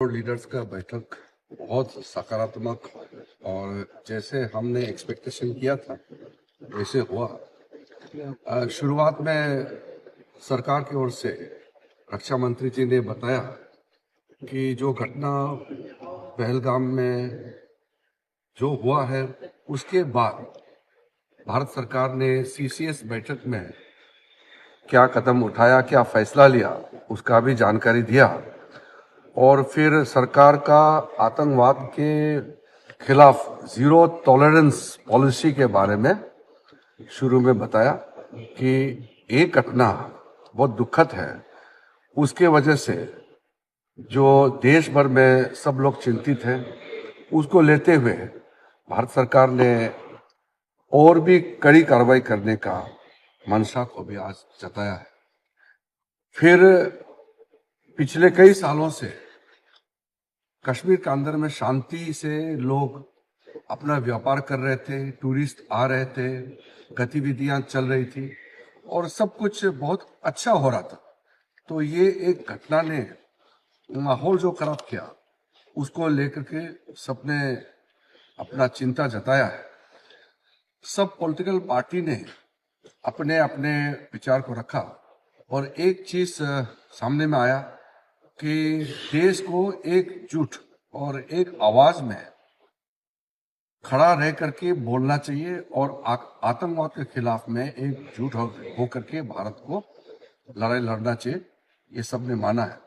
Leaders का बैठक बहुत सकारात्मक और जैसे हमने एक्सपेक्टेशन किया था वैसे हुआ। शुरुआत में सरकार की ओर से रक्षा मंत्री जी ने बताया कि जो घटना पहलगाम में जो हुआ है उसके बाद भारत सरकार ने सीसीएस बैठक में क्या कदम उठाया, क्या फैसला लिया, उसका भी जानकारी दिया। और फिर सरकार का आतंकवाद के खिलाफ जीरो टॉलरेंस पॉलिसी के बारे में शुरू में बताया कि एक घटना बहुत दुखद है, उसके वजह से जो देश भर में सब लोग चिंतित हैं, उसको लेते हुए भारत सरकार ने और भी कड़ी कार्रवाई करने का मंशा को भी आज जताया है। फिर पिछले कई सालों से कश्मीर के अंदर में शांति से लोग अपना व्यापार कर रहे थे, टूरिस्ट आ रहे थे, गतिविधियां चल रही थी और सब कुछ बहुत अच्छा हो रहा था। तो ये एक घटना ने माहौल जो खराब किया, उसको लेकर के सबने अपना चिंता जताया है। सब पॉलिटिकल पार्टी ने अपने अपने विचार को रखा और एक चीज सामने में आया कि देश को एकजुट और एक आवाज में खड़ा रह करके बोलना चाहिए और आतंकवाद के खिलाफ में एकजुट हो करके भारत को लड़ाई लड़ना चाहिए, ये सबने माना है।